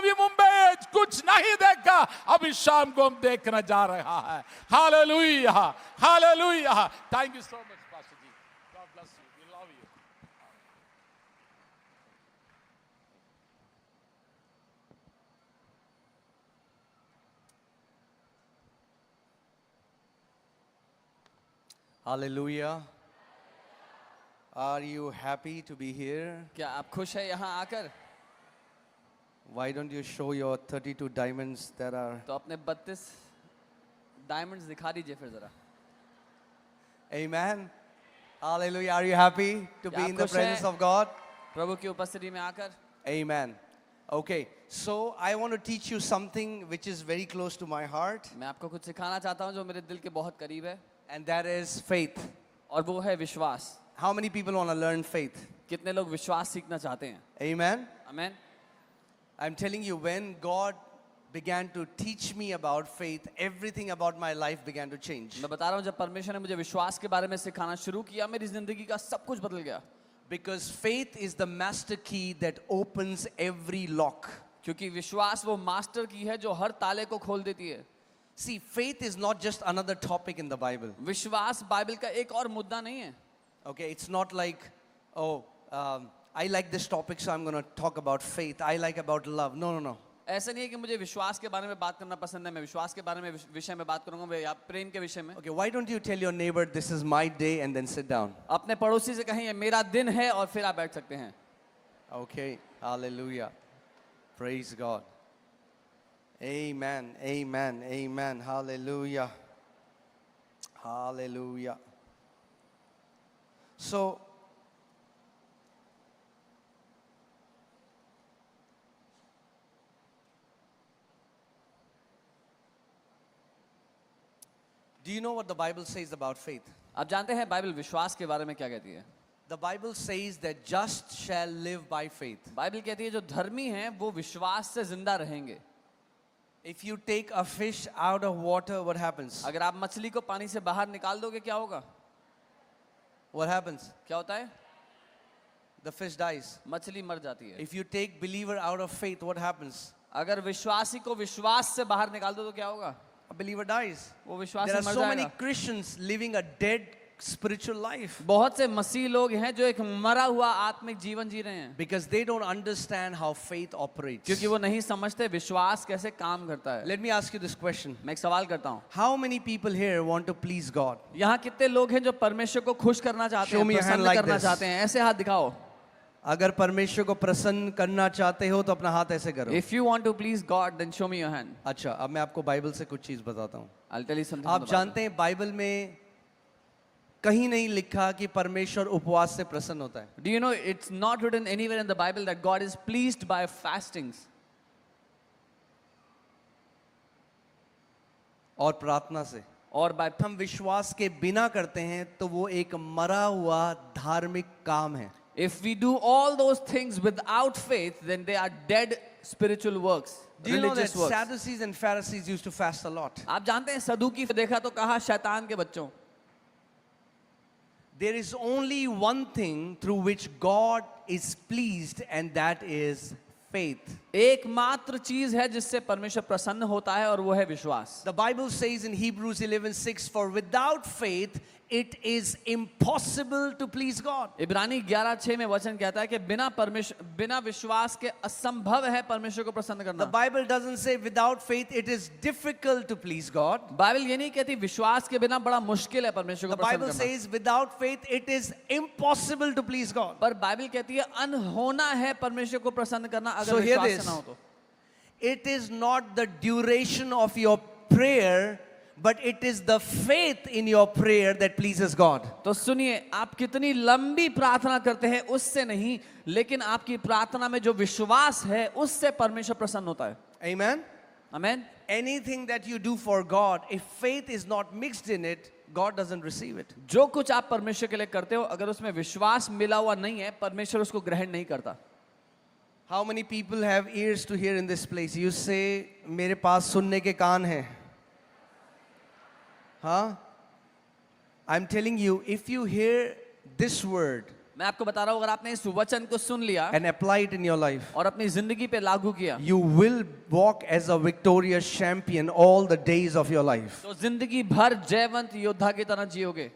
अभी मुंबई कुछ नहीं देखा, अभी शाम को हम देखने जा रहा है। Hallelujah, hallelujah. Thank you so much pastor ji, God bless you, we love you. Hallelujah. Are you happy to be here? क्या आप खुश है यहाँ आकर? Why don't you show your 32 diamonds that are... तो अपने 32 डायमंड्स दिखा दीजिए फिर जरा। Amen. Hallelujah. Are you happy to be क्या in the आप खुश presence हैं? of God? प्रभु की उपस्थिति में आकर। Amen. Okay. So I want to teach you something which is very close to my heart, मैं आपको कुछ सिखाना चाहता हूँ जो मेरे दिल के बहुत करीब है, and that is faith. और वो है विश्वास। How many people want to learn faith? कितने लोग विश्वास सीखना चाहते हैं? Amen. Amen. I'm telling you, when God began to teach me about faith, everything about my life began to change. मैं बता रहा हूँ, जब परमेश्वर ने मुझे विश्वास के बारे में सिखाना शुरू किया, मेरी जिंदगी का सब कुछ बदल गया। Because faith is the master key that opens every lock. क्योंकि विश्वास वो मास्टर की है जो हर ताले को खोल देती है। See, faith is not just another topic in the Bible. विश्वास बाइबल का एक और मुद्दा नहीं है। Okay, it's not like, oh, I like this topic, so I'm going to talk about faith. I like about love. No, no, no. ऐसा नहीं है कि मुझे विश्वास के बारे में बात करना पसंद है, मैं विश्वास के बारे में विषय में बात करूंगा, या प्रेम के विषय में। Okay, why don't you tell your neighbor, this is my day, and then sit down? अपने पड़ोसी से कहें ये मेरा दिन है, और फिर आप बैठ सकते हैं। Okay, hallelujah. Praise God. Amen, amen, amen. Hallelujah. Hallelujah. So, do you know what the Bible says about faith? आप जानते हैं बाइबल विश्वास के बारे में क्या कहती है? The Bible says that just shall live by faith. Bible कहती है जो धर्मी हैं वो विश्वास से जिंदा रहेंगे। If you take a fish out of water, what happens? अगर आप मछली को पानी से बाहर निकाल दोगे क्या होगा? What happens? क्या होता है? The fish dies. मछली मर जाती है। If you take believer out of faith, what happens? अगर विश्वासी को विश्वास से बाहर निकाल दो तो क्या होगा? A believer dies. वो विश्वास There से are मर so many जाएगा। Christians living a dead spiritual life बहुत से मसीह लोग हैं जो एक मरा हुआ आत्मिक जीवन जी रहे हैं, because they don't understand how faith operates. क्योंकि वो नहीं समझते विश्वास कैसे काम करता है। Let me ask you this question. मैं एक सवाल करता हूँ, How many people here want to please God? यहाँ कितने लोग हैं जो परमेश्वर को खुश करना चाहते Show हैं, me your hand प्रसन्न like करना this. चाहते हैं? ऐसे हाथ दिखाओ। अगर परमेश्वर को प्रसन्न करना चाहते हो तो अपना हाथ ऐसे करो। If you want to please God, then show me your hand. अच्छा, अब मैं आपको बाइबल से कुछ चीज बताता हूँ। I'll tell you something. आप जानते हैं बाइबल में कहीं नहीं लिखा कि परमेश्वर उपवास से प्रसन्न होता है। Do you know it's not written anywhere in the Bible that God is pleased by fastings और प्रार्थना से, or by हम विश्वास के बिना करते हैं तो वो एक मरा हुआ धार्मिक काम है। if we do all those things without faith, then they are dead spiritual works, Do you know that religious works. Sadducees and Pharisees used to fast a lot? आप जानते हैं सदूकी देखा तो कहा शैतान के बच्चों। There is only one thing through which God is pleased, and that is faith. एकमात्र चीज है जिससे परमेश्वर प्रसन्न होता है और वो है विश्वास। The Bible says in Hebrews 11:6, for without faith it is impossible to please God. इब्रानी 11:6 में वचन कहता है कि बिना विश्वास के असंभव है परमेश्वर को प्रसन्न The करना। Bible doesn't say without faith it is difficult to please God. Bible ये नहीं कहती विश्वास के बिना बड़ा मुश्किल है परमेश्वर The को प्रसन्न Bible करना। says without faith it is impossible to please God. पर बाइबल कहती है अनहोना है परमेश्वर को प्रसन्न करना अगर So hear विश्वास this. से ना हो तो। It is not the duration of your prayer, but it is the faith in your prayer that pleases God. तो सुनिए, आप कितनी लंबी प्रार्थना करते हैं उससे नहीं, लेकिन आपकी प्रार्थना में जो विश्वास है उससे परमेश्वर प्रसन्न होता है। Amen? Amen. Anything that you do for God, if faith is not mixed in it, God doesn't receive it. जो कुछ आप परमेश्वर के लिए करते हो अगर उसमें विश्वास मिला हुआ नहीं है, परमेश्वर उसको ग्रहण नहीं करता। How many people have ears to hear in this place? You say, मेरे पास सुनने के कान हैं। हाँ? I'm telling you, if you hear this word, मैं आपको बता रहा हूँ, अगर आपने इस वचन को सुन लिया and apply it in your life, और अपनी जिंदगी पे लागू किया, you will walk as a victorious champion all the days of your life. तो जिंदगी भर जयवंत योद्धा की तरह जियोगे.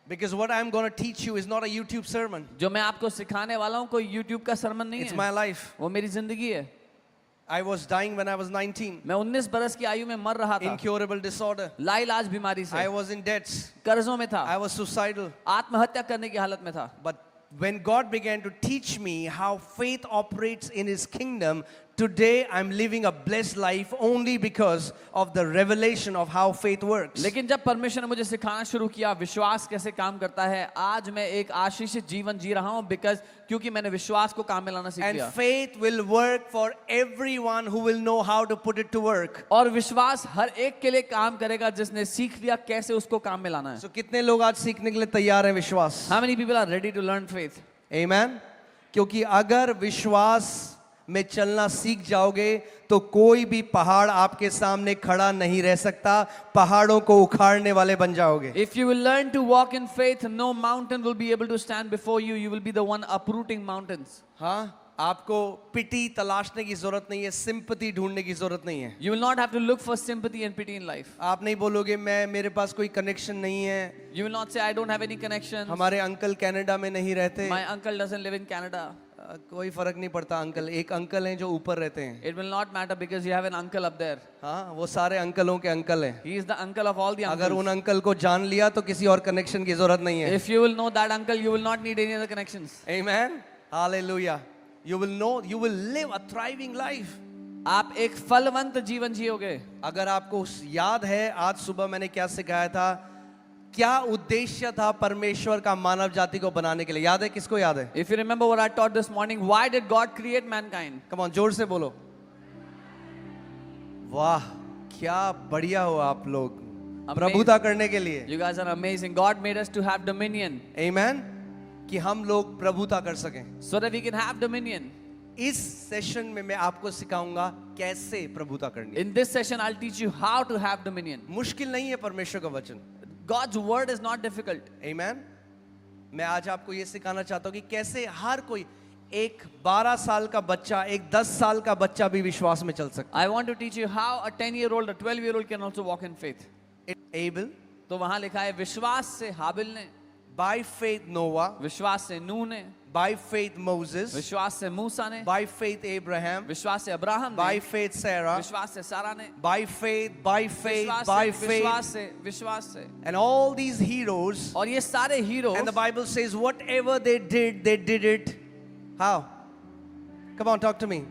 Because what I'm going to teach you is not a YouTube sermon. जो मैं आपको सिखाने वाला हूँ कोई YouTube का सरमन नहीं It's है, my life. वो मेरी जिंदगी है. I was dying when I was 19. मैं 19 बरस की आयु में मर रहा था, Incurable disorder. लाइलाज बीमारी I से, was in debts. कर्जों में था, I was suicidal. आत्महत्या करने की हालत में था. But when God began to teach me how faith operates in His kingdom, today I'm living a blessed life only because of the revelation of how faith works. लेकिन जब परमेश्वर ने मुझे सिखाना शुरू किया विश्वास कैसे काम करता है, आज मैं एक आशीषित जीवन जी रहा हूँ क्योंकि मैंने विश्वास को काम में लाना सीख And लिया. faith will work for everyone who will know how to put it to work. और विश्वास हर एक के लिए काम करेगा जिसने सीख लिया कैसे उसको काम में लाना है. So कितने लोग आज सीखने के लिए तैयार हैं विश्वास? How many people are ready to learn faith? Amen. क्योंकि अगर विश्वास में चलना सीख जाओगे तो कोई भी पहाड़ आपके सामने खड़ा नहीं रह सकता, पहाड़ों को उखाड़ने वाले बन जाओगे. If you will learn to walk in faith, no mountain will be able to stand before you. You will be the one uprooting mountains. हाँ, आपको पिटी तलाशने की जरूरत नहीं है, सिंपैथी ढूंढने की जरूरत नहीं है. You will not have to look for sympathy and pity in life. आप नहीं बोलोगे मेरे पास कोई कनेक्शन नहीं है, You will not say I don't have any connections. हमारे अंकल कनाडा में नहीं रहते. My uncle doesn't live in Canada. कोई फर्क नहीं पड़ता. अंकल, एक अंकल हैं जो ऊपर रहते हैं. It will not matter because you have an uncle up there. हाँ, वो सारे अंकलों के अंकल हैं. He is the uncle of all the अगर उन uncles. अंकल को जान लिया तो किसी और कनेक्शन की जरूरत नहीं है. If you will know that uncle, you will not need any other connections. Amen. Hallelujah. You will know, you will live a thriving life. आप एक फलवंत जीवन जियोगे. अगर आपको याद है आज सुबह मैंने क्या सिखाया था, क्या उद्देश्य था परमेश्वर का मानव जाति को बनाने के लिए? याद है? किसको याद है? If you remember what I taught this morning, why did God create mankind? Come on, जोर से बोलो. वाह, क्या बढ़िया हो आप लोग, प्रभुता करने के लिए. You guys are amazing. God made us to have dominion. Amen. कि हम लोग प्रभुता कर सकें. So that we can have dominion. इस सेशन में मैं आपको सिखाऊंगा कैसे प्रभुता करनी. In this session, I'll teach you how to have dominion. मुश्किल नहीं है परमेश्वर का वचन. God's word is not difficult. Amen. मैं आज आपको ये सिखाना चाहता हूँ कि कैसे हर कोई, एक 12 साल का बच्चा, एक 10 साल का बच्चा भी विश्वास में चल सकता I want to teach you how a 10-year-old, a 12-year-old can also walk in faith. है. Abel, तो वहां लिखा है विश्वास से हाबिल ने, by faith Noah, विश्वास से नूह ने, by faith Moses, विश्वास से मूसा ने, by faith Abraham, विश्वास से अब्राहम by ने, faith Sarah, विश्वास से सारा ने, by faith, विश्वास से, विश्वास से. and all these heroes. और ये सारे hero, And the Bible says whatever they did it how? Come on, talk to me.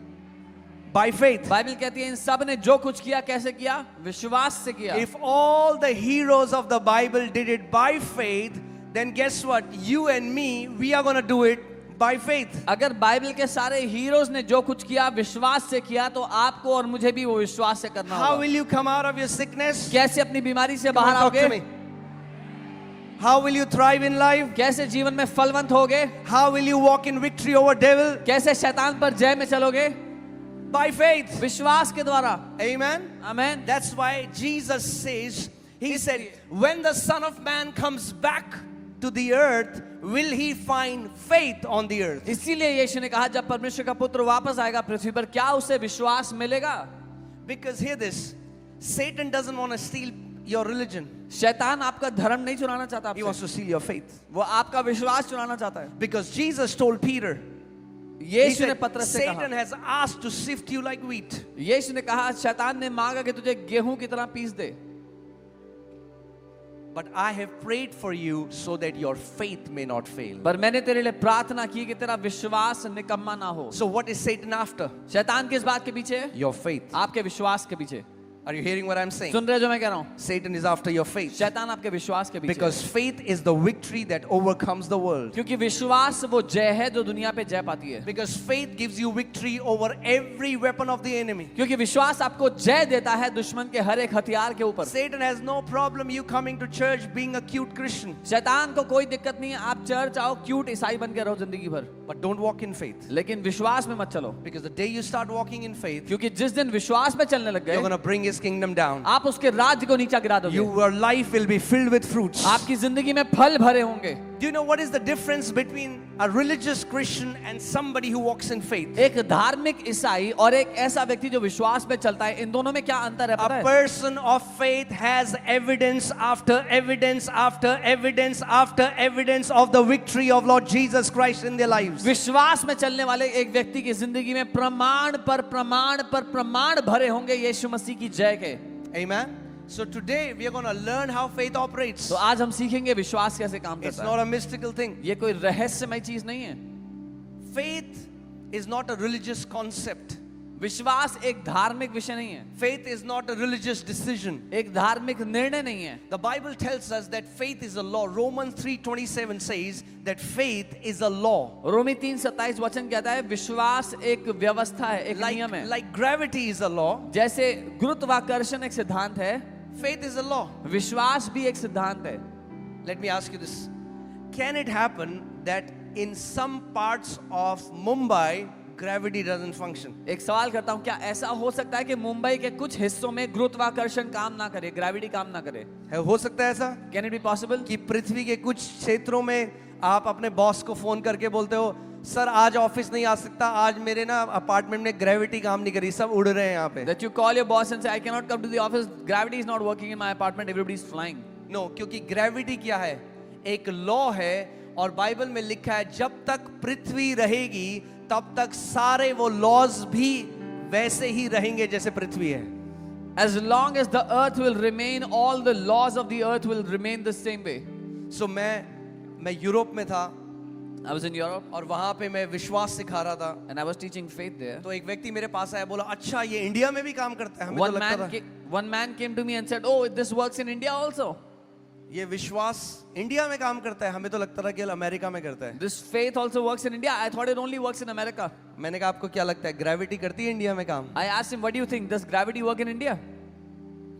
By faith. Bible कहती है इन सब ने जो कुछ किया कैसे किया? विश्वास से किया. If all the heroes of the Bible did it by faith, then guess what? You and me, we are going to do it by faith. अगर बाइबल के सारे हीरोज ने जो कुछ किया विश्वास से किया तो आपको और मुझे भी वो विश्वास से करना How होगा. will you come out of your sickness? कैसे अपनी बीमारी से Come on, बाहर talk to आओगे? me. How will you thrive in life? कैसे जीवन में फलवंत होगे? How will you walk in victory over devil? कैसे शैतान पर जय में चलोगे? By faith. विश्वास के द्वारा. Amen. Amen. That's why Jesus says, He said, when the Son of Man comes back to the earth, will He find faith on the earth? इसीलिए यीशु ने कहा जब परमेश्वर का पुत्र वापस आएगा पृथ्वी पर क्या उसे विश्वास मिलेगा? Because hear this, Satan doesn't want to steal your religion. शैतान आपका धर्म नहीं चुराना चाहता He wants आपसे. to steal your faith. वो आपका विश्वास चुराना चाहता है. Because Jesus told Peter, He यीशु ने said, पतरस से Satan कहा, has asked to sift you like wheat. यीशु ने कहा शैतान ने मांगा कि तुझे गेहूं की तरह पीस दे, But I have prayed for you so that your faith may not fail. पर मैंने तेरे लिए प्रार्थना की कि तेरा विश्वास निकम्मा ना हो. So what is Satan after? शैतान किस बात के पीछे है? Your faith. आपके विश्वास के पीछे. Are you hearing what I'm saying? सुन रहे हो जो मैं कह रहा हूँ? Satan is after your faith. शैतान आपके विश्वास के पीछे है. Because faith is the victory that overcomes the world. क्योंकि विश्वास वो जय है जो दुनिया पे जय पाती है. Because faith gives you victory over every weapon of the enemy. क्योंकि विश्वास आपको जय देता है दुश्मन के हर एक हथियार के ऊपर. Satan has no problem you coming to church being a cute Christian. शैतान को कोई दिक्कत नहीं है आप चर्च आओ क्यूट ईसाई बन के रहो जिंदगी भर, But don't walk in faith. लेकिन विश्वास में मत चलो. Because the day you start walking in faith, क्योंकि जिस दिन विश्वास में चलने लग you're गए going to bring His kingdom down. आप उसके राज्य को नीचा गिरा दोगे. Your life will be filled with fruits. आपकी जिंदगी में फल भरे होंगे. Do you know what is the difference between a religious Christian and somebody who walks in faith? एक धार्मिक ईसाई और एक ऐसा व्यक्ति जो विश्वास में चलता है, इन दोनों में क्या अंतर है पता A है? person of faith has evidence after evidence after evidence after evidence of the victory of Lord Jesus Christ in their lives. विश्वास में चलने वाले एक व्यक्ति की जिंदगी में प्रमाण पर प्रमाण पर प्रमाण भरे होंगे यीशु मसीह की जय के। Amen. So today we are going to learn how faith operates. तो आज हम सीखेंगे विश्वास कैसे काम It's करता not है। a mystical thing. ये कोई रहस्यमय चीज नहीं है। Faith is not a religious concept. विश्वास एक धार्मिक विषय नहीं है, Faith is not a religious decision. एक धार्मिक निर्णय नहीं है। The Bible tells us that faith is a law. Romans 3:27 says that faith is a law. रोमी 3:27 वचन कहता है विश्वास एक व्यवस्था है, एक नियम है। Like gravity is a law, जैसे गुरुत्वाकर्षण एक सिद्धांत है, faith is a law. विश्वास भी एक सिद्धांत है। Let me ask you this. Can it happen that in some parts of Mumbai gravity doesn't function? एक सवाल करता हूं, क्या ऐसा हो सकता है कि मुंबई के कुछ हिस्सों में गुरुत्वाकर्षण काम ना करे, ग्रेविटी काम ना करे? हो सकता है ऐसा कैन इट बी पॉसिबल कि पृथ्वी के कुछ क्षेत्रों में आप अपने बॉस को फोन करके बोलते हो सर आज ऑफिस नहीं आ सकता, आज मेरे ना अपार्टमेंट में ग्रेविटी काम नहीं करी, सब उड़ रहे हैं यहाँ पे? that you call your boss and say I cannot come to the office, gravity is not working in my apartment, everybody is flying? No क्योंकि ग्रेविटी क्या है? एक लॉ है और बाइबल में लिखा है जब तक पृथ्वी रहेगी तब तक सारे वो लॉज भी वैसे ही रहेंगे जैसे पृथ्वी है। As long as the earth will remain, all the laws of the earth will remain the same way. सो मैं यूरोप में था I was in Europe और वहां पे मैं विश्वास सिखा रहा था, and I was teaching faith there. तो एक व्यक्ति मेरे पास आया, बोला अच्छा ये इंडिया में भी काम करता है? हमें तो लगता था One man came to me and said, "Oh, this works in India also." ये विश्वास इंडिया में काम करता है, हमें तो लगता था केवल अमेरिका में करता है। This faith also works in India. I thought it only works in America. मैंने कहा आपको क्या लगता है ग्रेविटी करती है इंडिया में काम? I asked him, "What do you think? Does gravity work in India?"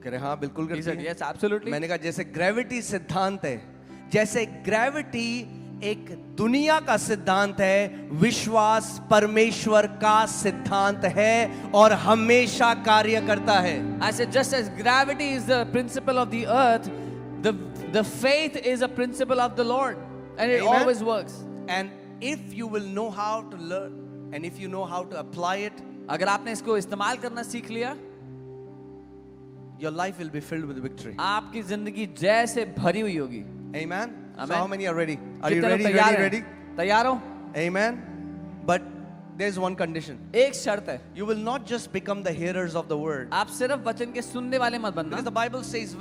कह रहे हाँ बिल्कुल He करती said, है। "Yes, absolutely." मैंने कहा जैसे ग्रेविटी सिद्धांत है, जैसे ग्रेविटी एक दुनिया का सिद्धांत है, विश्वास परमेश्वर का सिद्धांत है और हमेशा कार्य करता है। I said, just as gravity is the principle of the earth, the faith is a principle of the Lord, and it Amen. always works. And if you will know how to learn and if you know how to apply it, अगर आपने इसको इस्तेमाल करना सीख लिया, your life will be filled with victory. आपकी जिंदगी जय से भरी हुई होगी। Amen. So Amen. how many are ready? Are you कितने लोग ready? तैयार Ready? हैं? Ready? तैयार हो? Amen. But there's one condition. एक शर्त है, You will not just become the hearers of the word. आप सिर्फ वचन के सुनने वाले मत बनना। Because the Bible says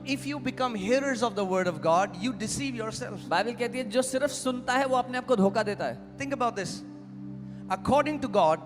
if you become hearers of the word of God, you deceive yourself. Bible कहती है जो सिर्फ सुनता है वो अपने आप को धोखा देता है। Think about this. According to God,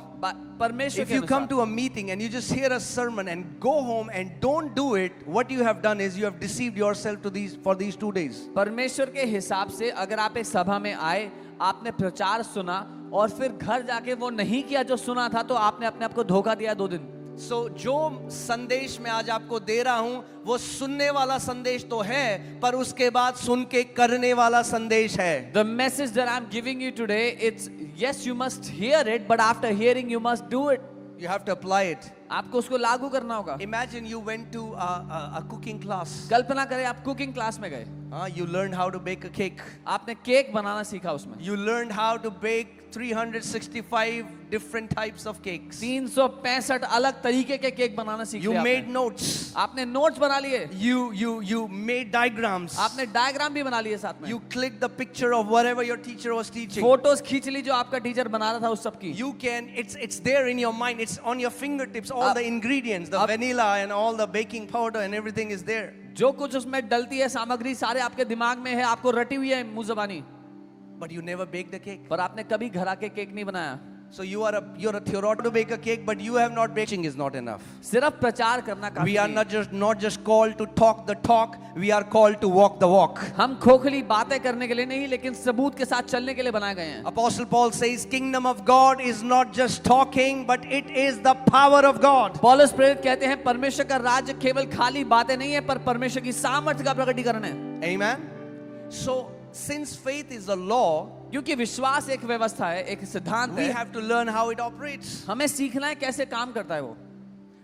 परमेश्वर if के you come अनुसार to a meeting and you just hear a sermon and go home and don't do it, what you have done is you have deceived yourself for these 2 days. परमेश्वर के हिसाब से अगर आप एक सभा में आए, आपने प्रचार सुना और फिर घर जाके वो नहीं किया जो सुना था, तो आपने अपने आप को धोखा दिया 2 दिन। So जो संदेश मैं आज आपको दे रहा हूं वो सुनने वाला संदेश तो है, पर उसके बाद सुन के करने वाला संदेश है। The message that I'm giving you today, it's yes, you must hear it, but after hearing you must do it. You have to apply it. आपको उसको लागू करना होगा। Imagine you went to a cooking class. कल्पना करें आप cooking class में गए, You learned how to bake a cake. आपने केक बनाना सीखा उसमें। You learned how to bake 365 different types of cakes. 365 अलग तरीके के केक बनाना सीख You लिया made आपने। notes. आपने नोट्स बना लिए, You made diagrams. आपने डायग्राम भी बना लिए साथ में, You clicked the picture of whatever your teacher was teaching. Photos खींच ली जो आपका टीचर बना रहा था उस सब की। You can, it's there in your mind. It's on your fingertips. All the ingredients, the vanilla and all the baking powder and everything is there. जो कुछ उसमें डलती है सामग्री सारे आपके दिमाग में है, आपको रटी हुई है मुंह ज़बानी, But you never baked a cake. पर आपने कभी घर आके केक नहीं बनाया। So you're a theoretical to bake a cake, but you have not baking is not enough. सिर्फ प्रचार करना काफी We are नहीं। not just called to talk the talk. We are called to walk the walk. हम खोखली बातें करने के लिए नहीं, लेकिन सबूत के साथ चलने के लिए बनाए गए हैं। Apostle Paul says, "Kingdom of God is not just talking, but it is the power of God." पौलुस प्रेरित कहते हैं परमेश्वर का राज्य केवल खाली बातें नहीं है, पर परमेश्वर की सामर्थ्य का प्रकटीकरण है। Amen. So since faith is a law, क्योंकि विश्वास एक व्यवस्था है, एक सिद्धांत we है, have to learn how it operates. हमें सीखना है कैसे काम करता है वो।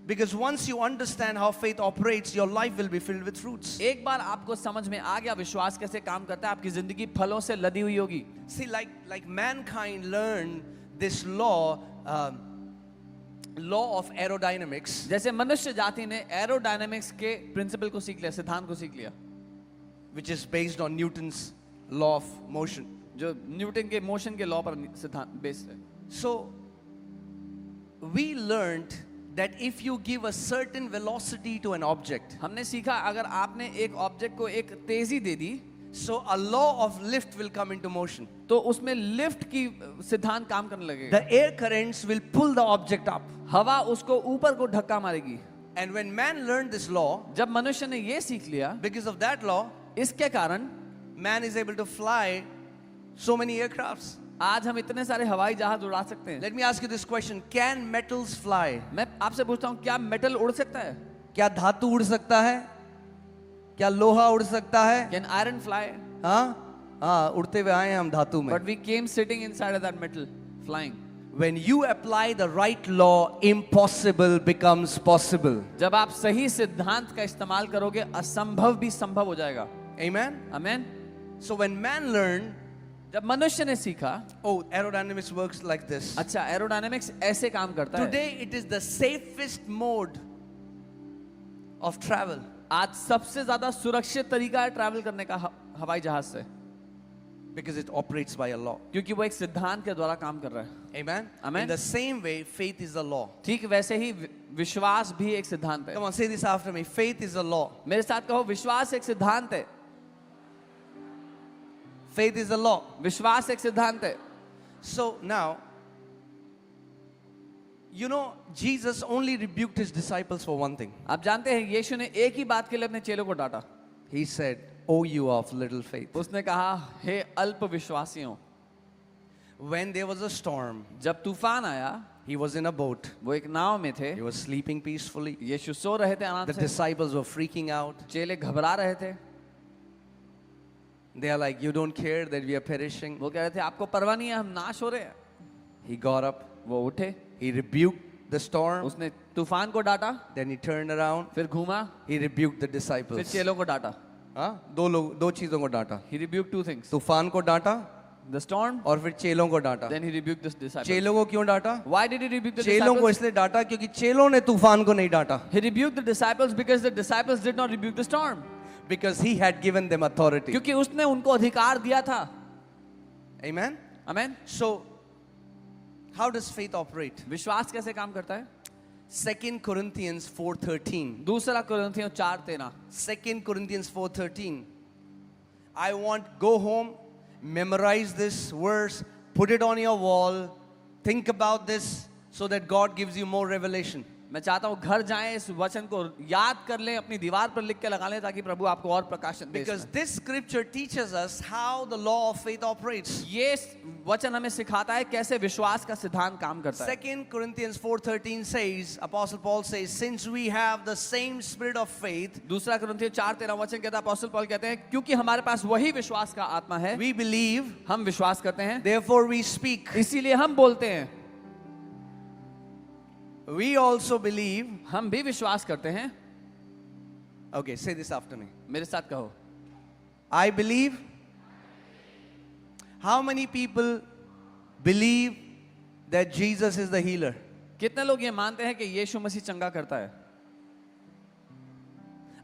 Because once you understand how faith operates, your life will be filled with fruits. एक बार आपको समझ में आ गया विश्वास कैसे काम करता है, आपकी जिंदगी फलों से लदी हुई होगी. See, like mankind learned this law of aerodynamics, जैसे मनुष्य जाति ने एरोडायनामिक्स के प्रिंसिपल को सीख लिया, सिद्धांत को सीख लिया, which is based on Newton's law of motion. जो न्यूटन के मोशन के लॉ पर सिद्धांत बेस्ड है. So we learned that if you give a certain velocity to an object, हमने सीखा अगर आपने एक ऑब्जेक्ट को एक तेजी दे दी, so a law of lift will come into motion. तो उसमें लिफ्ट की सिद्धांत काम करने लगेगा. The air currents will pull the object up. हवा उसको ऊपर को धक्का मारेगी. And when man learned this law, जब मनुष्य ने ये सीख लिया, because of that law, इसके कारण man is able to fly so many aircrafts. आज हम इतने सारे हवाई जहाज उड़ा सकते हैं. Let me ask you this question. Can metals fly? मैं आपसे पूछता हूँ, क्या मेटल उड़ सकता है? क्या धातु उड़ सकता है? क्या लोहा उड़ सकता है? Can iron fly? हाँ, उड़ते हुए आए हैं हम धातु में. But we came sitting inside of that metal, flying. When you apply the right law, impossible becomes possible. जब आप सही सिद्धांत का इस्तेमाल करोगे, असंभव भी संभव हो जाएगा. Amen? Amen. So when man learned, जब मनुष्य ने सीखा, oh, aerodynamics works like this. अच्छा एरोडायनामिक्स ऐसे काम करता है. Today it is the safest mode of travel. आज सबसे ज्यादा सुरक्षित तरीका है ट्रैवल करने का हवाई जहाज से, Because it operates by a law. क्योंकि वो एक सिद्धांत के द्वारा काम कर रहा है. Amen? Amen. In the same way, faith is a law. ठीक वैसे ही विश्वास भी एक सिद्धांत है. Come on, say this after me. Faith is a law. मेरे साथ कहो, विश्वास एक सिद्धांत है. Faith is a law. विश्वास एक सिद्धांत है. So now, you know, Jesus only rebuked his disciples for one thing. आप जानते हैं यीशु ने एक ही बात के लिए अपने चेलों को डांटा. He said, "O you of little faith." उसने कहा, हे अल्प विश्वासियों. When there was a storm, जब तूफान आया, he was in a boat. वो एक नाव में थे. He was sleeping peacefully. यीशु सो रहे थे आराम The से. disciples were freaking out. चेले घबरा रहे थे. They are like, "You don't care that we are perishing." वो कह रहे थे, आपको परवाह नहीं है, हम नाश हो रहे हैं. He got up. वो उठे, He rebuked the storm. उसने तूफान को डांटा, Then he turned around. फिर घूमा, He rebuked the फिर disciples. चेलों को डांटा. हाँ, दो चीजों को डांटा. He rebuked two things. तूफान को डांटा The storm, और फिर चेलों को डांटा. then he rebuked the disciples. चेलों को क्यों डांटा? Why did he rebuke the चेलों को disciples? इसलिए डांटा क्योंकि चेलों ने तूफान को नहीं डांटा. He rebuked the disciples because the disciples did not rebuke the storm. Because he had given them authority. क्योंकि उसने उनको अधिकार दिया था. Amen? Amen. So, how does faith operate? विश्वास कैसे काम करता है? 2 Corinthians 4:13. दूसरा कुरिन्थियों 4:13. 2 Corinthians 4:13. I want, go home, memorize this verse, put it on your wall, think about this so that God gives you more revelation. मैं चाहता हूँ घर जाएं, इस वचन को याद कर लें, अपनी दीवार पर लिख के लगा लें, ताकि प्रभु आपको और प्रकाशन दे. Because this scripture teaches us how the law of faith operates. ये वचन हमें सिखाता है कैसे विश्वास का सिद्धांत काम करता है. 2 Corinthians 4:13 says, Apostle Paul says, since we have the same spirit of faith, दूसरा कुरिन्थियों 4:13 वचन कहता है, अपोस्टल पौल कहते हैं, क्योंकि हमारे पास वही विश्वास का आत्मा है, we believe, हम विश्वास करते हैं, therefore we speak. इसीलिए हम बोलते हैं. We also believe. हम भी विश्वास करते हैं. Okay, say this after me. मेरे साथ कहो. I believe. How many people believe that Jesus is the healer? कितने लोग ये मानते हैं कि यीशु मसीह चंगा करता है?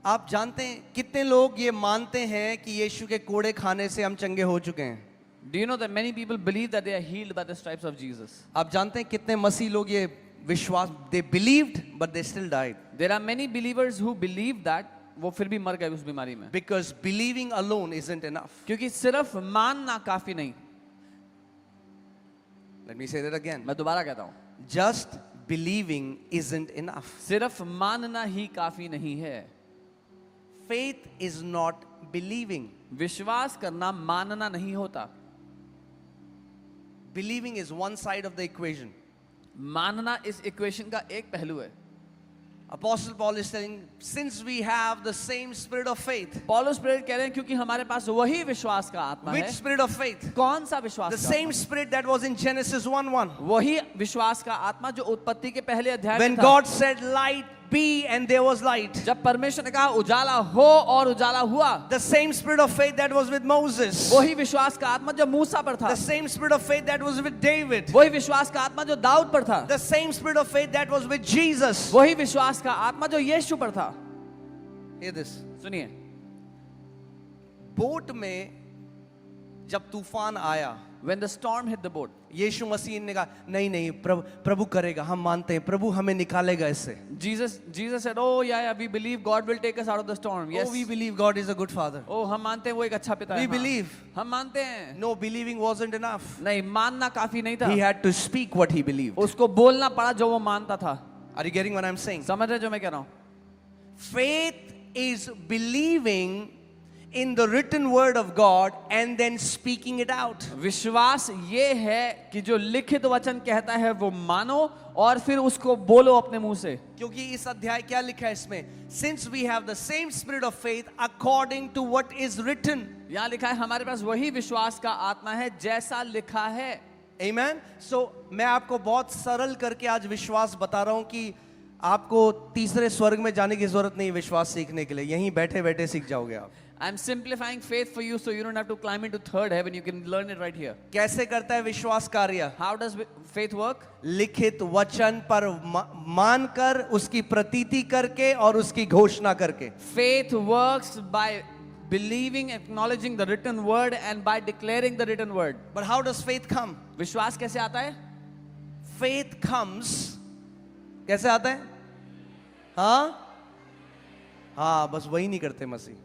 आप जानते हैं कितने लोग ये मानते हैं कि यीशु के कोड़े खाने से हम चंगे हो चुके हैं? Do you know that many people believe that they are healed by the stripes of Jesus? आप जानते हैं कितने मसीह लोग ये विश्वास, they believed but they still died. There are many believers who believe that, वो फिर भी मर गए उस बीमारी में. Because believing alone isn't enough. क्योंकि सिर्फ मानना काफी नहीं. Let me say that again. मैं दोबारा कहता हूँ. Just believing isn't enough. सिर्फ मानना ही काफी नहीं है. Faith is not believing. विश्वास करना मानना नहीं होता. Believing is one side of the equation. मानना इस इक्वेशन का एक पहलू है. Apostle Paul is telling, since we have the same spirit of faith. पौलुस प्रेरित कह रहे हैं क्योंकि हमारे पास वही विश्वास का आत्मा Which है। spirit of faith? कौन सा विश्वास The का same spirit that was in Genesis 1:1. वही विश्वास का आत्मा जो उत्पत्ति के पहले अध्याय When में था। God said, light be, and there was light. जब परमेश्वर ने कहा उजाला हो और उजाला हुआ। The same spirit of faith that was with Moses. वही विश्वास का आत्मा जो मूसा पर था। The same spirit of faith that was with David. वही विश्वास का आत्मा जो दाऊद पर था। The same spirit of faith that was with Jesus. वही विश्वास का आत्मा जो यीशु पर था। Hear this. सुनिए, बोट में जब तूफान आया, when the storm hit the boat, यीशु मसीह ने कहा नहीं नहीं प्रभु करेगा, हम मानते हैं प्रभु हमें निकालेगा इससे. Jesus said, oh yeah, we believe God will take us out of the storm. Yes. Oh, we believe God is a good father. Oh, हम मानते हैं वो एक अच्छा पिता है। We हाँ। believe. हम मानते हैं। No, believing wasn't enough. नहीं, मानना काफी नहीं था। He had to speak what he believed. उसको बोलना पड़ा जो वो मानता था। Are you getting what I'm saying? समझ रहे जो मैं कह रहा हूँ? Faith is believing in the written word of God and then speaking it out. विश्वास ये है कि जो लिखित वचन कहता है वो मानो और फिर उसको बोलो अपने मुंह से। क्योंकि इस अध्याय क्या लिखा है इसमें? Since we have the same spirit of faith according to what is written. यहाँ लिखा है हमारे पास वही विश्वास का आत्मा है जैसा लिखा है। Amen. So मैं आपको बहुत सरल करके आज विश्वास बता रहा हूं कि आपको तीसरे स्वर्ग में जाने की जरूरत नहीं विश्वास सीखने के लिए, यहीं बैठे बैठे सीख जाओगे आप। I'm simplifying faith for you so you don't have to climb into third heaven, you can learn it right here. कैसे करता है विश्वास कार्य? How does faith work? लिखित वचन पर मानकर, उसकी प्रतीति करके और उसकी घोषणा करके। Faith works by believing, acknowledging the written word and by declaring the written word. But how does faith come? विश्वास कैसे आता है? Faith comes, कैसे आता है? हाँ बस वही नहीं करते मसीह।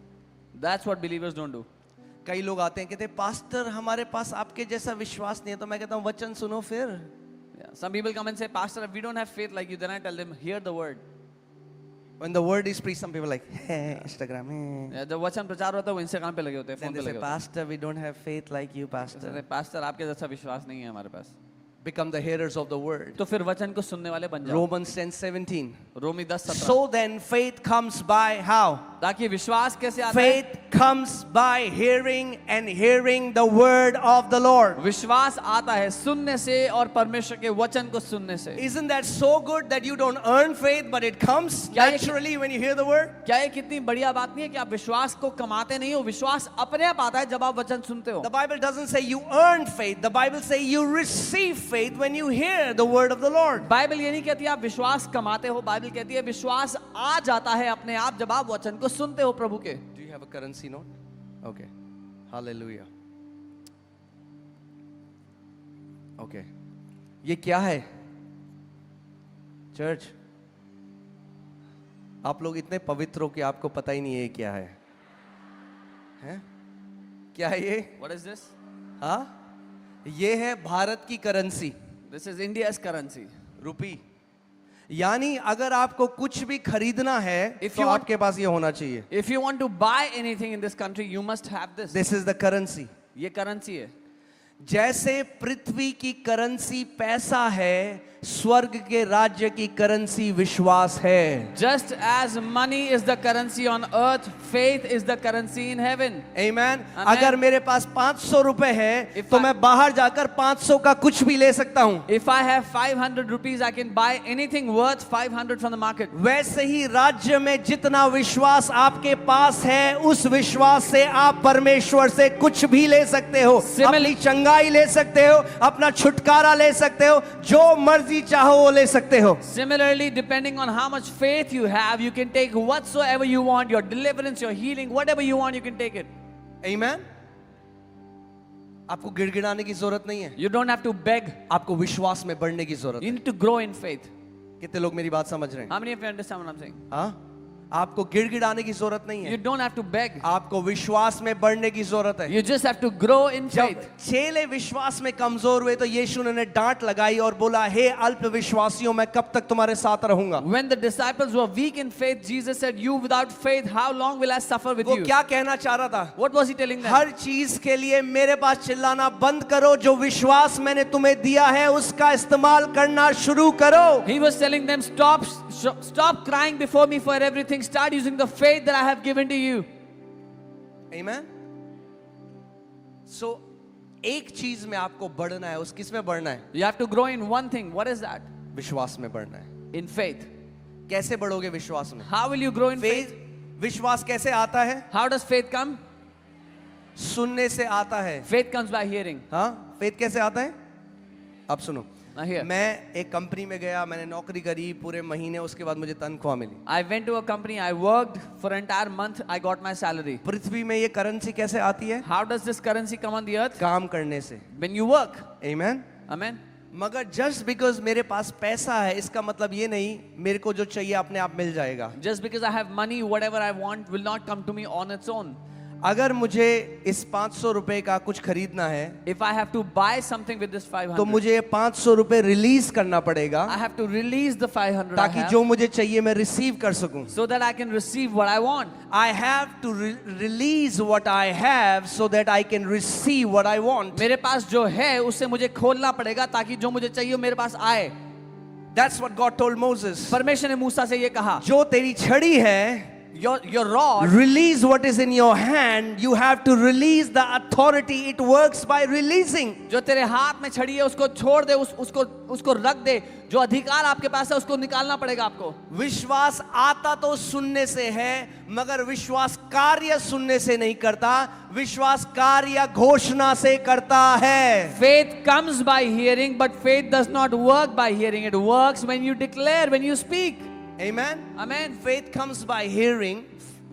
That's what believers don't do. कई लोग आते हैं कहते हैं पास्टर हमारे पास आपके जैसा विश्वास नहीं है, तो मैं कहता हूँ वचन सुनो फिर। Yeah. Some people come and say, Pastor, if we don't have faith like you, then I tell them, hear the word. When the word is preached, some people are like, hey, Instagram, hey. Yeah, जब वचन प्रचार होता है वो Instagram पे लगे होते हैं, Then फोन they पे say, लगे होते Pastor, we don't have faith like you, हैं। Pastor. पास्टर आपके जैसा विश्वास नहीं है हमारे पास। Become the hearers of the word. तो फिर वचन को सुनने वाले बन जाओ। Romans 10:17. Romi 10:17। So then faith comes by how? ताकि विश्वास कैसे आता है? Faith comes by hearing and hearing the word of the Lord. विश्वास आता है सुनने से और परमेश्वर के वचन को सुनने से। Isn't that so good that you don't earn faith but it comes क्या ये- naturally when you hear the word? क्या ये कितनी बढ़िया बात नहीं है कि आप विश्वास को कमाते नहीं हो, विश्वास अपने आप आता है जब आप वचन सुनते हो। The Bible doesn't say you earn faith. The Bible says you receive faith when you hear the word of the Lord. Bible ये नहीं कहती आप विश्वास कमाते हो, बाइबल कहती है विश्वास आ जाता है अपने आप जब आप वचन को सुनते हो प्रभु के। Do you have a currency note? Okay. Hallelujah. Okay. ये क्या है? चर्च, आप लोग इतने पवित्र हो कि आपको पता ही नहीं है ये क्या है? हैं? क्या है ये? What is this? हाँ? ये है भारत की currency, This is India's currency. रुपी। यानी अगर आपको कुछ भी खरीदना है If तो you want- आपके पास ये होना चाहिए। If you want to buy anything in this country, you must have this. This is the currency. ये करेंसी है। जैसे पृथ्वी की करेंसी पैसा है, स्वर्ग के राज्य की करेंसी विश्वास है। Just as money is the currency on earth, faith is the currency in heaven. Amen. Amen. अगर मेरे पास 500 रुपए है If तो I- मैं बाहर जाकर 500 का कुछ भी ले सकता हूं। If I have 500 rupees, I can buy anything worth 500 from the market. वैसे ही राज्य में जितना विश्वास आपके पास है, उस विश्वास से आप परमेश्वर से कुछ भी ले सकते हो। अपनी चंगाई ले सकते हो, अपना छुटकारा ले सकते हो, जो मर्जी चाहो वो ले सकते हो। Similarly, depending on how much faith you have, you can take whatsoever you want, your deliverance, your healing, whatever you want, you can take it. Amen. आपको गिड़गिड़ाने की जरूरत नहीं है, You don't have to beg. आपको विश्वास में बढ़ने की जरूरत You है। need to grow in faith. कितने लोग मेरी बात समझ रहे हैं? How many of you understand what I'm saying? हाँ? आपको गिड़गिड़ाने की जरूरत नहीं You है, don't have to beg. आपको विश्वास में बढ़ने की जरूरत है। You just have to grow in faith. जब चेले विश्वास में कमजोर हुए तो यीशु ने डांट लगाई और बोला, हे अल्पविश्वासियों, मैं कब तक तुम्हारे साथ रहूंगा। When the disciples were weak in faith, Jesus said, "You without faith, how long will I suffer with वो you?" क्या कहना चाह रहा था? What was he telling them? हर चीज के लिए मेरे पास चिल्लाना बंद करो, जो विश्वास मैंने तुम्हें दिया है उसका इस्तेमाल करना शुरू करो। He was telling them, stop crying before me for everything. Start using the faith that I have given to you. Amen. So एक चीज में आपको बढ़ना है, उस किस में बढ़ना है? You have to grow in one thing. What is that? विश्वास में बढ़ना है। In faith. कैसे बढ़ोगे विश्वास में? How will you grow in faith, faith? विश्वास कैसे आता है? How does faith come? सुनने से आता है। Faith comes by hearing. हाँ, फेथ कैसे आता है? अब सुनो, Now here, मैं एक कंपनी में गया, मैंने नौकरी करी पूरे महीने, उसके बाद मुझे तनख्वाह मिली। I went to a company. I worked for an entire month. I got my salary. पृथ्वी में ये करेंसी कैसे आती है? How does this currency come on the earth? काम करने से। When you work. Amen. Amen. मगर जस्ट बिकॉज मेरे पास पैसा है, इसका मतलब ये नहीं मेरे को जो चाहिए अपने आप मिल जाएगा। Just because I have money, whatever I want will not come to me on its own. अगर मुझे इस 500 रुपए का कुछ खरीदना है, If I have to buy something with this 500, तो मुझे 500 रुपए रिलीज करना पड़ेगा, I have to release the 500 I ताकि have, जो मुझे चाहिए मैं रिसीव कर सकूं। so that I can receive what I want. I have to release what I have so that I can receive what I want. मेरे पास जो है उससे मुझे खोलना पड़ेगा ताकि जो मुझे चाहिए वो मेरे पास आए। That's what God told Moses. परमेश्वर ने मूसा से ये कहा, जो तेरी छड़ी है, your rod, release what is in your hand. You have to release the authority. It works by releasing. जो तेरे हाथ में छड़ी है उसको छोड़ दे, उसको रख दे। जो अधिकार आपके पास है उसको निकालना पड़ेगा आपको। विश्वास आता तो सुनने से है, मगर विश्वास कार्य सुनने से नहीं करता, विश्वास कार्य घोषणा से करता है। Faith comes by hearing, but faith does not work by hearing. It works when you declare, when you speak. Amen. Amen. Faith comes by hearing.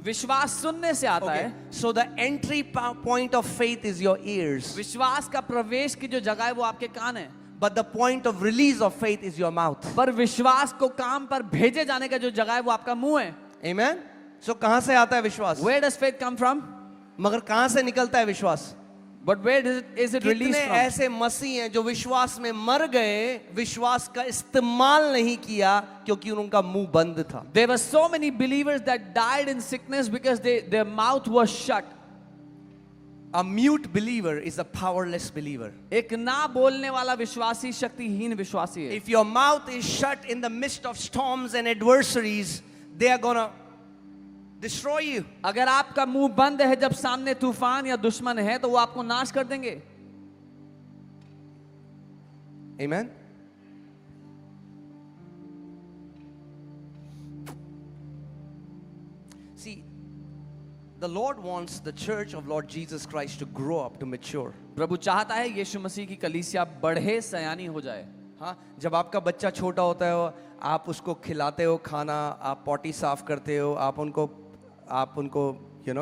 विश्वास सुनने से आता Okay. है। So the entry point of faith is your ears, विश्वास का प्रवेश की जो जगह है वो आपके कान है, but the point of release of faith is your mouth. पर विश्वास को काम पर भेजे जाने का जो जगह है वो आपका मुंह है। Amen. So कहां से आता है विश्वास? Where does faith come from? मगर कहां से निकलता है विश्वास? But where is it released कितने from? ऐसे मसीह हैं जो विश्वास में मर गए, विश्वास का इस्तेमाल नहीं किया क्योंकि उनका मुंह बंद था। There were so many believers that died in sickness because their mouth was shut. A mute believer is a powerless believer. एक ना बोलने वाला विश्वासी शक्तिहीन विश्वासी है। If your mouth is shut in the midst of storms and adversaries, they are gonna destroy you. अगर आपका मुंह बंद है जब सामने तूफान या दुश्मन है तो वो आपको नाश कर देंगे। Amen. See, the Lord wants the church of Lord Jesus Christ to grow up, to mature. प्रभु चाहता है यीशु मसीह की कलीसिया बढ़े, सयानी हो जाए। हाँ, जब आपका बच्चा छोटा होता है, आप उसको खिलाते हो खाना, आप पॉटी साफ करते हो, आप उनको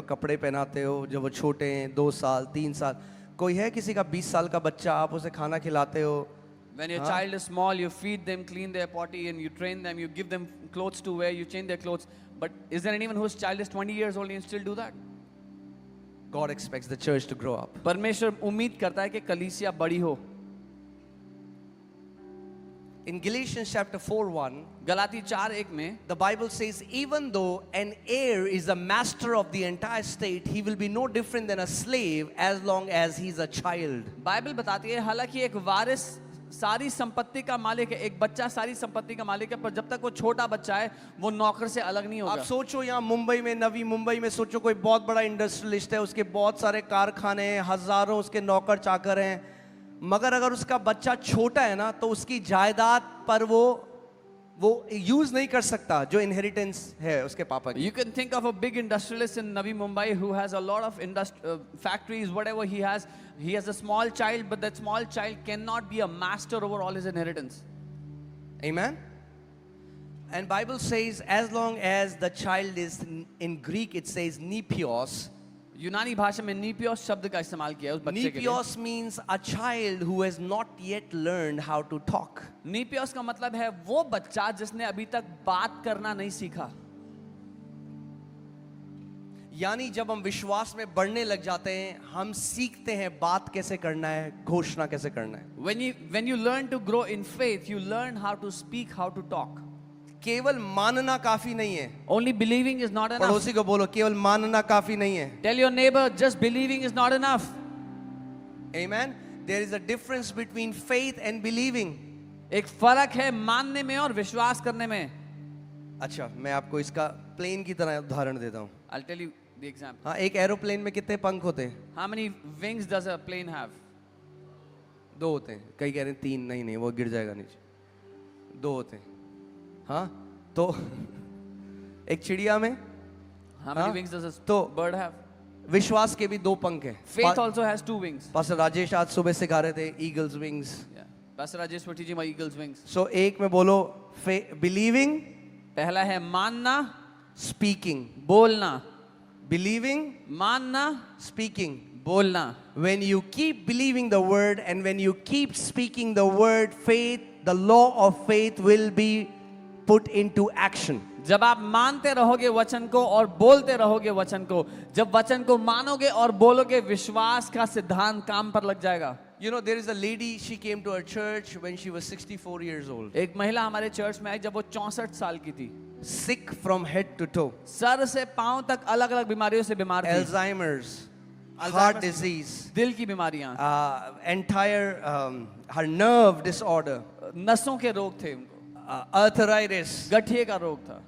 कपड़े पहनाते हो, जब वो छोटे हैं 2 साल 3 साल। कोई है किसी का 20 साल का बच्चा, आप उसे खाना खिलाते हो? When your child is small, you feed them, clean their potty, and you train them. You give them clothes to wear, you change their clothes. But is there anyone whose child is 20 years old and still do that? God expects the church to grow up. परमेश्वर उम्मीद करता है कि कलीसिया बड़ी हो। In Galatians chapter 4:1, Galati 4:1 में the Bible says, even though an heir is a master of the entire state, he will be no different than a slave as long as he's a child. Bible बताती है हालांकि एक वारिस सारी संपत्ति का मालिक है, एक बच्चा सारी संपत्ति का मालिक है, पर जब तक वो छोटा बच्चा है वो नौकर से अलग नहीं आप होगा। सोचो यहाँ मुंबई में, नवी मुंबई में सोचो कोई बहुत बड़ा इंडस्ट्रियलिस्ट है, उसके बहुत सारे कारखाने हैं, हजारों उसके नौकर चाकर हैं, मगर अगर उसका बच्चा छोटा है ना, तो उसकी जायदाद पर वो यूज नहीं कर सकता जो इनहेरिटेंस है उसके पापा की। You can think of a big industrialist in Navi Mumbai who has a lot of factories, whatever he has a small child, but that small child cannot be a master over all his inheritance. Amen. And Bible says as long as the child is, in Greek it says nepios. यूनानी भाषा में नीपियोस शब्द का इस्तेमाल किया है उस बच्चे के लिए। Nepios means a child who has not yet learned how to talk. नीपियोस का मतलब है वो बच्चा जिसने अभी तक बात करना नहीं सीखा। यानी जब हम विश्वास में बढ़ने लग जाते हैं, हम सीखते हैं बात कैसे करना है, घोषणा कैसे करना है। When you learn to grow in faith, you learn how to speak, how to talk. केवल मानना काफी नहीं है। Only believing is not enough. पड़ोसी को बोलो, केवल मानना काफी नहीं है। Tell your neighbor, just believing is not enough. Amen. There is a difference between faith and believing. एक फर्क है मानने में और विश्वास करने में। अच्छा, मैं आपको इसका प्लेन की तरह उदाहरण देता हूँ। I'll tell you the example. हाँ, एक एरोप्लेन में कितने पंख होते हैं? How many wings does a plane have? 2 होते हैं। कई कह रहे हैं 3, नहीं वो गिर जाएगा नीचे। 2 होते हैं। हाँ, तो एक चिड़िया में How many हाँ, wings does a तो bird have? विश्वास के भी 2 पंख हैं। Faith also has 2 wings. Pastor Rajesh आज सुबह सिखा रहे थे eagles wings. Yeah. Pastor Rajesh was teaching about eagle's wings. सो एक में बोलो बिलीविंग, पहला है मानना, स्पीकिंग। बोलना। बिलीविंग, मानना, स्पीकिंग। बोलना। When you keep believing the word and when you keep speaking the word, faith, the law of faith will be put into action. जब आप मानते रहोगे वचन को और बोलते रहोगे वचन को, जब वचन को मानोगे और बोलोगे, विश्वास का सिद्धांत काम पर लग जाएगा। You know, there is a lady, she came to our church when she was 64 years old. एक महिला हमारे चर्च में आई जब वो 64 साल की थी। Sick from head to toe. Sir से पांव तक अलग अलग बीमारियों से बीमार थी। Alzheimer's, heart disease, दिल की बीमारियां, entire her nerve disorder, नसों के रोग थे उनको, arthritis. गठिए का रोग था।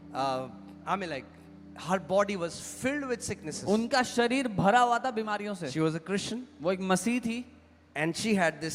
I mean, like, her body was filled with sicknesses. उनका शरीर भरा हुआ था बीमारियों से। She was a Christian वो एक मसीह थी and she had this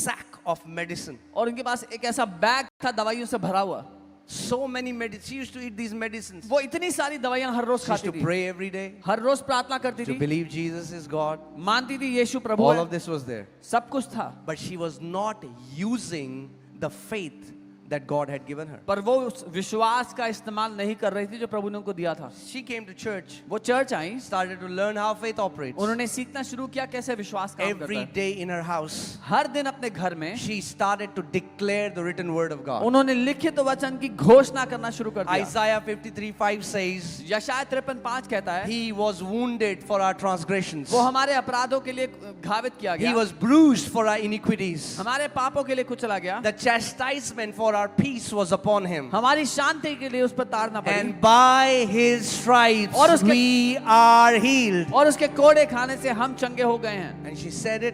sack of medicine. और उनके पास एक ऐसा बैग था दवाइयों से भरा हुआ। So many medicines. She used to eat these medicines. वो इतनी सारी दवाइयां हर रोज She used खाती to थी, pray every day, हर रोज प्रार्थना करती to थी, believe Jesus is God. मानती थी यीशु प्रभु All है, of this was there. सब कुछ था, But she was not using the faith that God had given her. पर वो उस विश्वास का इस्तेमाल नहीं कर रही थी जो प्रभु ने उनको दिया था। She came to church, वो church I, started to learn how faith operates. उन्होंने सीखना शुरू किया कैसे विश्वास काम करता Every है। day in her house, हर दिन अपने घर में she started to declare the written word of God. उन्होंने लिखित वचन की घोषणा करना शुरू कर दिया। Isaiah 53:5 says, यशायाह 53:5 कहता है, He was wounded for our transgressions. वो हमारे अपराधों के लिए घावित किया He गया, was bruised for our iniquities. हमारे पापों के लिए कुचला गया, The chastisement for our peace was upon him. हमारी शांति के लिए उस पर ताड़ना पड़ी, And by his stripes और उसके- we are healed. और उसके कोड़े खाने से हम चंगे हो गए हैं। And she said it.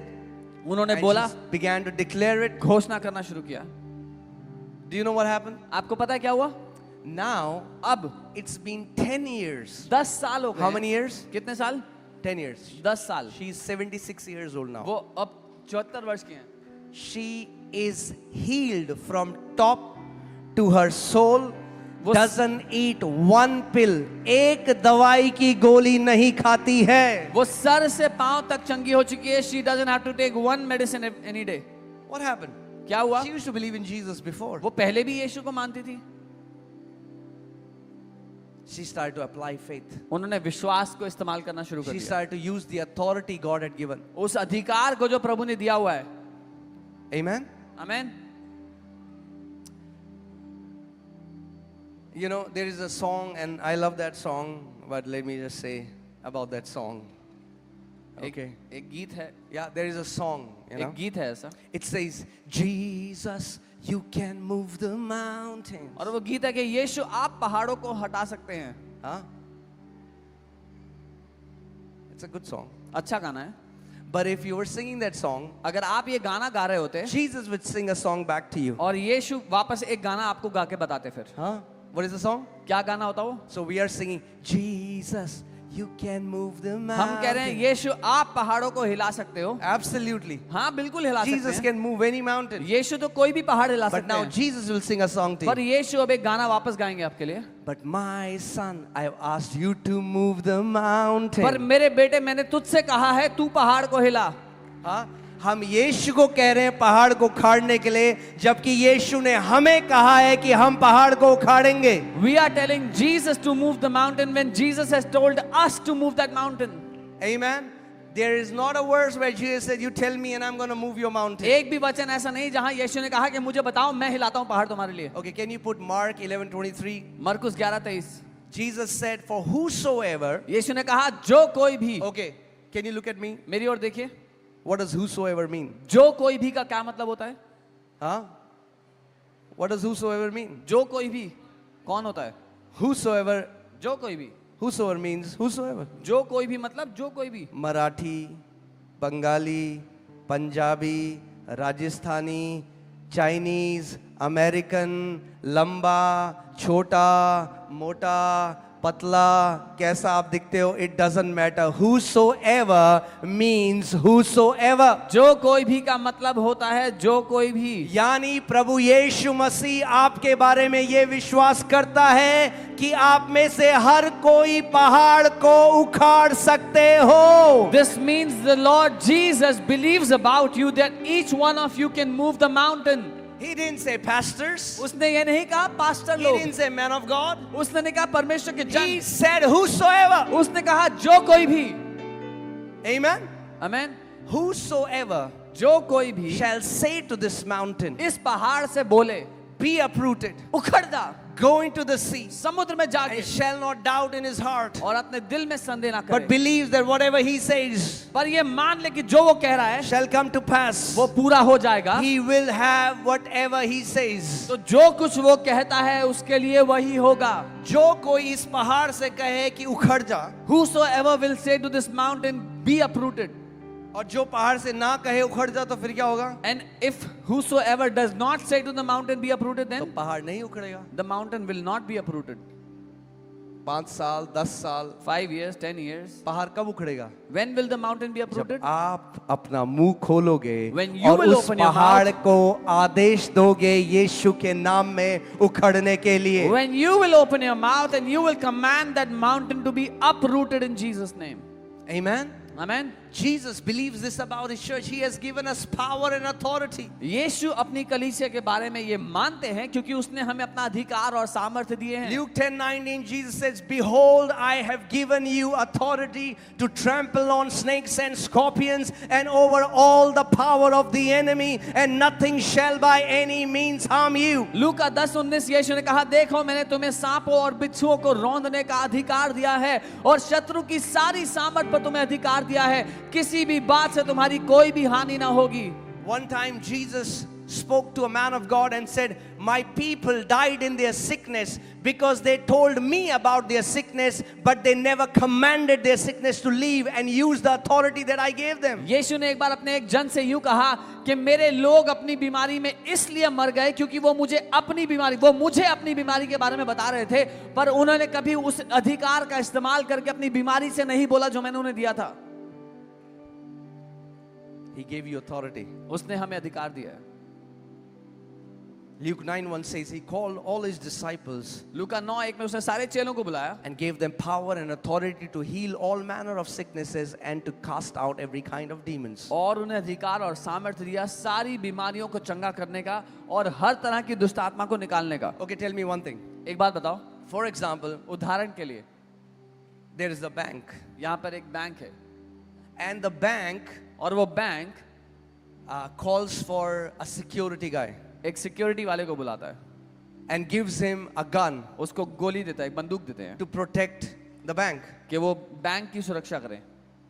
उन्होंने And बोला, she began to declare it. घोषणा करना शुरू किया। Do you know what happened? आपको पता है क्या हुआ? Now, अब it's been 10 years. 10 साल हो गए। How many years? कितने साल? 10 years. 10 साल। She's 76 years old now. वो अब 74 वर्ष की हैं। She is healed from top to her soul. वो- Doesn't eat one pill. एक दवाई की गोली नहीं खाती है. वो सर से पांव तक चंगी हो चुकी है। She doesn't have to take one medicine any day. What happened? क्या हुआ? She used to believe in Jesus before. वो पहले भी यीशु को मानती थी। She started to apply faith. उन्होंने विश्वास को इस्तेमाल करना शुरू कर She दिया, started to use the authority God had given. उस अधिकार को जो प्रभु ने दिया हुआ है। Amen. आमीन। You know, there is a song, and I love that song, but let me just say about that song. Okay. एक गीत है, Yeah, there is a song, you know. एक गीत है ऐसा, It says, Jesus, you can move the mountains. और वो गीत है कि यीशु आप पहाड़ों को हटा सकते हैं। Huh? It's a good song. अच्छा गाना है। But if you were singing that song, अगर आप ये गाना गा रहे होते Jesus would sing a song back to you. और यीशु वापस एक गाना आपको गा के बताते, फिर Huh? What is the song? क्या गाना होता वो? So we are singing, Jesus, you can move the हम कह रहे हैं mountains. यीशु आप पहाड़ों को हिला सकते हो। Absolutely. हाँ बिल्कुल हिला Jesus सकते हैं। can move any mountain. यीशु तो कोई भी पहाड़ हिला But सकते now हैं। Jesus will sing a song to पर you. यीशु अब एक गाना वापस गाएंगे आपके लिए। But my son, I have asked you to move the पर mountain. मेरे बेटे मैंने तुझसे कहा है तू पहाड़ को हिला। हाँ? हम यीशु को कह रहे हैं पहाड़ को उखाड़ने के लिए, जबकि यीशु ने हमें कहा है कि हम पहाड़ को उखाड़ेंगे. We are telling Jesus to move the mountain when Jesus has told us to move that mountain. Amen. There is not a verse where Jesus said, "You tell me, and I'm going to move your mountain." एक भी वचन ऐसा नहीं जहां यीशु ने कहा कि मुझे बताओ मैं हिलाता हूं पहाड़ तुम्हारे लिए। Okay, can you put Mark 11:23? मरकुस 11:23। Jesus said, for whosoever. यीशु ने कहा जो कोई भी. Okay, can you look at me? मेरी ओर देखिए. What does whosoever mean? जो कोई भी का क्या मतलब होता है? Huh? What does whosoever mean? जो कोई भी कौन होता है? Whosoever. जो कोई भी. Whosoever means whosoever. जो कोई भी मतलब जो कोई भी. मराठी, बंगाली, पंजाबी, राजस्थानी, चाइनीज, अमेरिकन, लंबा, छोटा, मोटा, पतला, कैसा आप दिखते हो, it doesn't matter. whosoever means whosoever. जो कोई भी का मतलब होता है जो कोई भी. यानी प्रभु यीशु मसीह आपके बारे में ये विश्वास करता है कि आप में से हर कोई पहाड़ को उखाड़ सकते हो. This means the Lord Jesus believes about you that each one of you can move the mountain. He didn't say pastors. उसने ये नहीं कहा पास्टर He लोग. didn't say man of God. उसने नहीं कहा परमेश्वर के He जन. said whosoever. उसने कहा जो कोई भी. Amen. आमेन. Whosoever जो कोई भी shall say to this mountain, इस पहाड़ से बोले be uprooted, उखड़ जा, go into the sea, समुद्र में जाके, and shall not doubt in his heart, और अपने दिल में संदेह ना but करे, believes that whatever he says पर ये मान ले कि जो वो कह रहा है shall come to pass. वो पूरा हो जाएगा. He will have whatever he says. तो जो कुछ वो कहता है उसके लिए वही होगा. जो कोई इस पहाड़ से कहे कि उखड़ जा, Whosoever will say to this mountain be uprooted, और जो पहाड़ से ना कहे उखड़ जा, तो फिर क्या होगा? and if whosoever does not say to the mountain be uprooted, तो then पहाड़ नहीं उखड़ेगा. the mountain will not be uprooted. 5 साल 10 साल 5 years, 10 years. पहाड़ कब उखड़ेगा? When will the mountain be जब uprooted? आप अपना मुंह खोलोगे When you और will उस open your पहाड़ mouth, को आदेश दोगे यीशु के नाम में उखड़ने के लिए. When you will open your mouth and you will command that mountain to be uprooted in Jesus' name. Amen. Amen. Jesus believes this about his church. He has given us power and authority. यीशु अपनी कलीसिया के बारे में ये मानते हैं क्योंकि उसने हमें अपना अधिकार और सामर्थ्य दिए हैं. Luke 10:19, Jesus says, behold, I have given you authority to trample on snakes and scorpions and over all the power of the enemy, and nothing shall by any means harm you. लूका 10:19 यीशु ने कहा देखो मैंने तुम्हें सांपों और बिच्छुओं को रौंदने का अधिकार दिया है और शत्रु की सारी सामर्थ पर तुम्हें अधिकार दिया है, किसी भी बात से तुम्हारी कोई भी हानि ना होगी. One time Jesus spoke to a man of God and said, my people died in their sickness because they told me about their sickness, but they never commanded their sickness to leave and use the authority that I gave them. यीशु ने एक बार अपने एक जन से यूं कहा कि मेरे लोग अपनी बीमारी में इसलिए मर गए क्योंकि वो मुझे अपनी बीमारी के बारे में बता रहे थे, पर उन्होंने कभी उस अधिकार का इस्तेमाल करके अपनी बीमारी से नहीं बोला जो मैंने उन्हें दिया था. He gave you authority. उसने हमें अधिकार दिया है. Luke 9:1 says he called all his disciples लूका 9:1 में उसने सारे चेलों को बुलाया and gave them power and authority to heal all manner of sicknesses and to cast out every kind of demons. और उन्हें अधिकार और सामर्थ्य दिया सारी बीमारियों को चंगा करने का और हर तरह की दुष्ट आत्मा को निकालने का. Okay, tell me one thing. एक बात बताओ, For example, उदाहरण के लिए there is a bank, यहाँ पर एक बैंक है and the bank और वो bank calls for a security guy एक सिक्योरिटी वाले को बुलाता है, and gives him a gun उसको गोली देता है, एक बंदूक देते हैं to protect the bank, कि वो बैंक की सुरक्षा करें,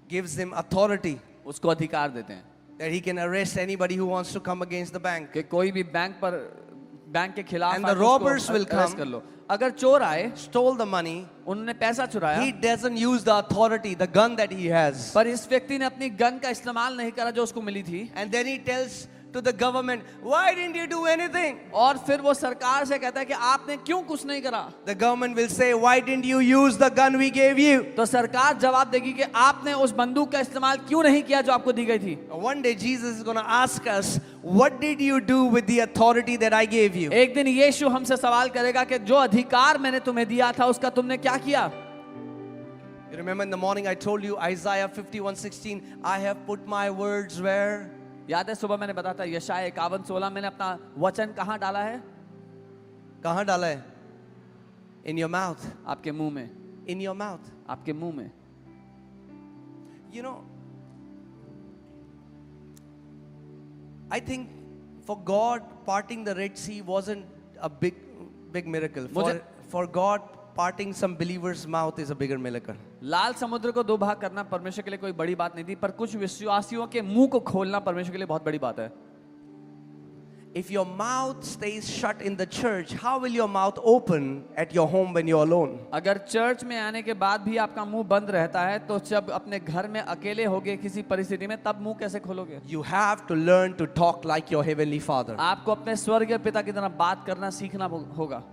gives him authority उसको अधिकार देते हैं that he can arrest anybody who wants to come against the bank. कि कोई भी बैंक के खिलाफ And the आए तो robbers उसको will arrest come. कर लो. अगर चोर आए, Stole the money. उन्होंने पैसा चुराया, He doesn't use the authority, the gun that he has. पर इस व्यक्ति ने अपनी गन का इस्तेमाल नहीं करा जो उसको मिली थी, And then he tells to the government, why didn't you do anything? और फिर वो सरकार से कहता है कि आपने क्यों कुछ नहीं करा. The government will say, why didn't you use the gun we gave you? तो सरकार जवाब देगी कि आपने उस बंदूक का इस्तेमाल क्यों नहीं किया जो आपको दी गई थी. One day Jesus is going to ask us, what did you do with the authority that I gave you? एक दिन यीशु हमसे सवाल करेगा कि जो अधिकार मैंने तुम्हें दिया था उसका तुमने क्या किया. You remember in the morning I told you Isaiah 51:16, I have put my words where? याद है सुबह मैंने बताया था यशाया 51:16 मैंने अपना वचन कहाँ डाला है. कहाँ डाला है? In your mouth. आपके मुंह में. In your mouth. आपके मुंह में. You know, I think for God parting the Red Sea wasn't a big miracle. For God parting some believers' mouth is a bigger miracle. लाल समुद्र को दो भाग करना परमेश्वर के लिए कोई बड़ी बात नहीं थी, पर कुछ विश्वासियों के मुंह को खोलना परमेश्वर के लिए बहुत बड़ी बात है। If your mouth stays shut in the church, how will your mouth open at your home when you're alone? अगर चर्च में आने के बाद भी आपका मुंह बंद रहता है, तो जब अपने घर में अकेले होगे किसी परिस्थिति में, तब मुंह कैसे खोलोगे? You have to learn to talk like your heavenly Father. आपको अपने स्वर्गीय पिता की तरह बात करना सीखना होगा।